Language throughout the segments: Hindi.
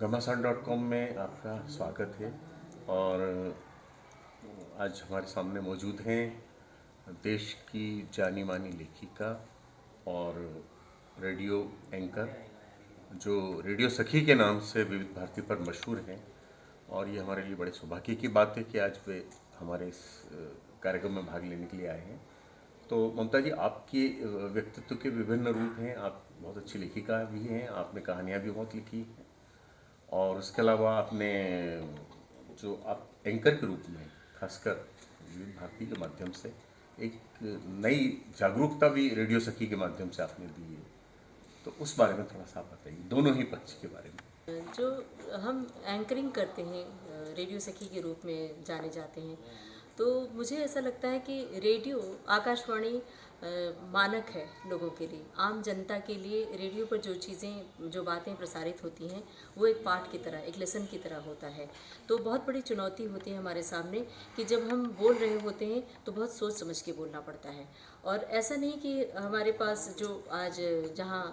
घमासान.com में आपका स्वागत है। और आज हमारे सामने मौजूद हैं देश की जानी मानी लेखिका और रेडियो एंकर जो रेडियो सखी के नाम से विविध भारती पर मशहूर हैं। और ये हमारे लिए बड़े सौभाग्य की बात है कि आज वे हमारे इस कार्यक्रम में भाग लेने के लिए आए हैं। तो ममता जी, आपके व्यक्तित्व के विभिन्न रूप हैं। आप बहुत अच्छी लेखिका भी हैं, आपने कहानियाँ भी बहुत लिखी हैं, और उसके अलावा आपने जो आप एंकर के रूप में खासकर विविध भारती के माध्यम से एक नई जागरूकता भी रेडियो सखी के माध्यम से आपने दी है। तो उस बारे में थोड़ा सा आप बताइए, दोनों ही पक्ष के बारे में। जो हम एंकरिंग करते हैं, रेडियो सखी के रूप में जाने जाते हैं, तो मुझे ऐसा लगता है कि रेडियो आकाशवाणी मानक है लोगों के लिए, आम जनता के लिए। रेडियो पर जो चीज़ें, जो बातें प्रसारित होती हैं, वो एक पाठ की तरह, एक लेसन की तरह होता है। तो बहुत बड़ी चुनौती होती है हमारे सामने कि जब हम बोल रहे होते हैं तो बहुत सोच समझ के बोलना पड़ता है। और ऐसा नहीं कि हमारे पास जो आज जहाँ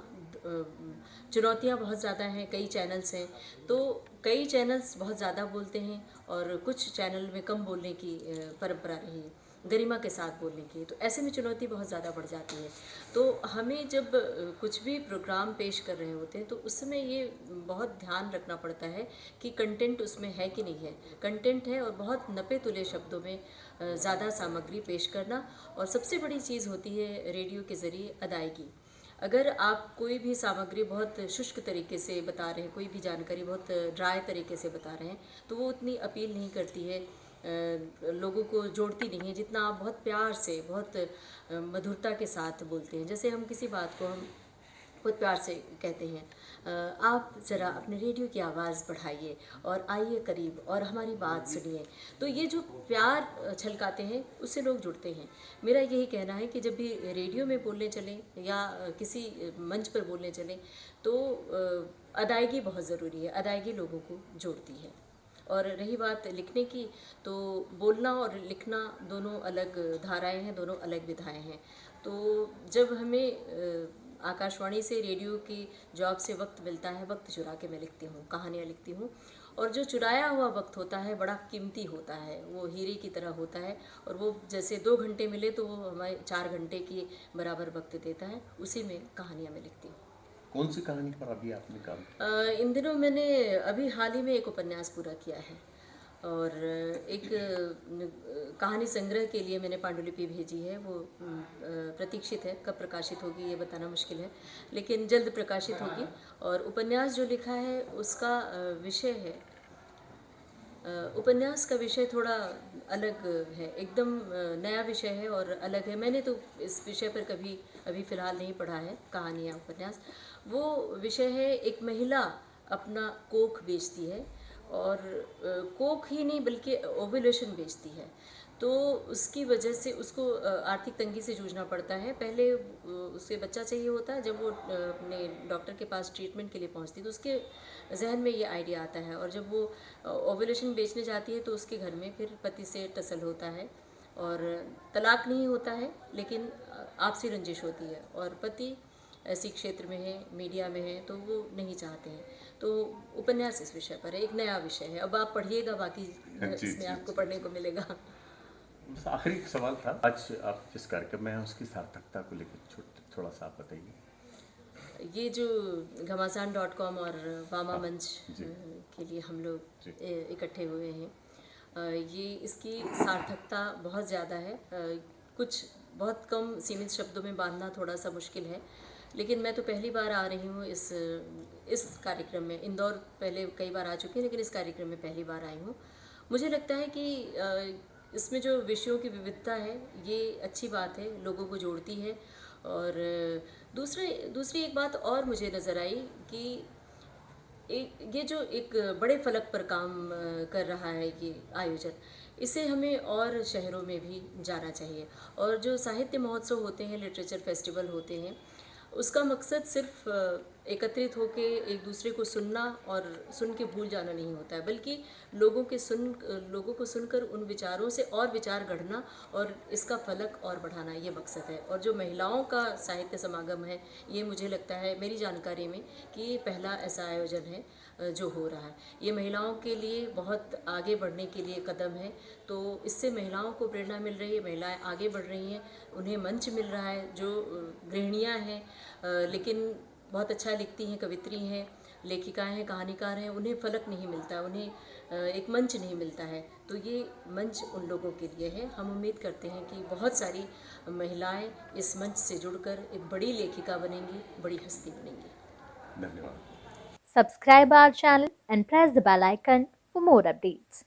चुनौतियाँ बहुत ज़्यादा हैं, कई चैनल्स हैं, तो कई चैनल्स बहुत ज़्यादा बोलते हैं और कुछ चैनल में कम बोलने की परंपरा रही है, गरिमा के साथ बोलने की। तो ऐसे में चुनौती बहुत ज़्यादा बढ़ जाती है। तो हमें जब कुछ भी प्रोग्राम पेश कर रहे होते हैं तो उस समय ये बहुत ध्यान रखना पड़ता है कि कंटेंट उसमें है कि नहीं है। कंटेंट है और बहुत नपे तुले शब्दों में ज़्यादा सामग्री पेश करना। और सबसे बड़ी चीज़ होती है रेडियो के ज़रिए अदायगी। अगर आप कोई भी सामग्री बहुत शुष्क तरीके से बता रहे हैं, कोई भी जानकारी बहुत ड्राई तरीके से बता रहे हैं, तो वो उतनी अपील नहीं करती है, लोगों को जोड़ती नहीं है, जितना आप बहुत प्यार से, बहुत मधुरता के साथ बोलते हैं। जैसे हम किसी बात को हम बहुत प्यार से कहते हैं, आप ज़रा अपने रेडियो की आवाज़ बढ़ाइए और आइए करीब और हमारी बात सुनिए। तो ये जो प्यार छलकाते हैं, उससे लोग जुड़ते हैं। मेरा यही कहना है कि जब भी रेडियो में बोलने चलें या किसी मंच पर बोलने चलें, तो अदायगी बहुत ज़रूरी है। अदायगी लोगों को जोड़ती है। और रही बात लिखने की, तो बोलना और लिखना दोनों अलग धाराएं हैं, दोनों अलग विधाएं हैं। तो जब हमें आकाशवाणी से रेडियो की जॉब से वक्त मिलता है, वक्त चुरा के मैं लिखती हूँ, कहानियाँ लिखती हूँ। और जो चुराया हुआ वक्त होता है बड़ा कीमती होता है, वो हीरे की तरह होता है। और वो जैसे 2 घंटे मिले तो वो हमें 4 घंटे की बराबर वक्त देता है, उसी में कहानियाँ मैं लिखती हूँ। कौन सी कहानी पर अभी आपने काम? इन दिनों मैंने अभी हाल ही में एक उपन्यास पूरा किया है, और एक कहानी संग्रह के लिए मैंने पांडुलिपि भेजी है। वो प्रतीक्षित है, कब प्रकाशित होगी ये बताना मुश्किल है, लेकिन जल्द प्रकाशित होगी। और उपन्यास जो लिखा है उसका विषय है, उपन्यास का विषय थोड़ा अलग है, एकदम नया विषय है और अलग है। मैंने तो इस विषय पर कभी अभी फ़िलहाल नहीं पढ़ा है, कहानी या उपन्यास। वो विषय है, एक महिला अपना कोख बेचती है, और कोख ही नहीं बल्कि ओव्यूलेशन बेचती है। तो उसकी वजह से उसको आर्थिक तंगी से जूझना पड़ता है। पहले उसे बच्चा चाहिए होता है। जब वो अपने डॉक्टर के पास ट्रीटमेंट के लिए पहुंचती है तो उसके जहन में ये आइडिया आता है, और जब वो ओव्यूलेशन बेचने जाती है तो उसके घर में फिर पति से टसल होता है, और तलाक नहीं होता है लेकिन आपसी रंजिश होती है। और पति ऐसी क्षेत्र में है, मीडिया में है, तो वो नहीं चाहते हैं। तो उपन्यास इस विषय पर है, एक नया विषय है। अब आप पढ़िएगा, बाकी जी इसमें जी आपको जी। पढ़ने को मिलेगा। बस आखिरी सवाल था, आज आप जिस कार्यक्रम में हैं उसकी सार्थकता को लेकर थोड़ा सा आप बताइए। ये जो घमासान.com और वामा हाँ मंच जी के लिए हम लोग जी। इकट्ठे हुए हैं, ये इसकी सार्थकता बहुत ज़्यादा है। कुछ बहुत कम सीमित शब्दों में बांधना थोड़ा सा मुश्किल है, लेकिन मैं तो पहली बार आ रही हूँ इस कार्यक्रम में। इंदौर पहले कई बार आ चुकी है, लेकिन इस कार्यक्रम में पहली बार आई हूँ। मुझे लगता है कि इसमें जो विषयों की विविधता है ये अच्छी बात है, लोगों को जोड़ती है। और दूसरी एक बात और मुझे नज़र आई कि ये जो एक बड़े फलक पर काम कर रहा है ये आयोजन, इसे हमें और शहरों में भी जाना चाहिए। और जो साहित्य महोत्सव होते हैं, लिटरेचर फेस्टिवल होते हैं, उसका मकसद सिर्फ एकत्रित होके एक दूसरे को सुनना और सुन के भूल जाना नहीं होता है, बल्कि लोगों को सुनकर उन विचारों से और विचार गढ़ना और इसका फलक और बढ़ाना, ये मकसद है। और जो महिलाओं का साहित्य समागम है, ये मुझे लगता है, मेरी जानकारी में, कि ये पहला ऐसा आयोजन है जो हो रहा है, ये महिलाओं के लिए बहुत आगे बढ़ने के लिए कदम है। तो इससे महिलाओं को प्रेरणा मिल रही है, महिलाएं आगे बढ़ रही हैं, उन्हें मंच मिल रहा है। जो गृहिणियाँ हैं लेकिन बहुत अच्छा लिखती हैं, कवित्री हैं, लेखिकाएं हैं, कहानीकार हैं, उन्हें फलक नहीं मिलता, उन्हें एक मंच नहीं मिलता है। तो ये मंच उन लोगों के लिए है। हम उम्मीद करते हैं कि बहुत सारी महिलाएं इस मंच से जुड़कर एक बड़ी लेखिका बनेंगी, बड़ी हस्ती बनेंगी। धन्यवाद। Subscribe our channel and press the bell icon for more updates.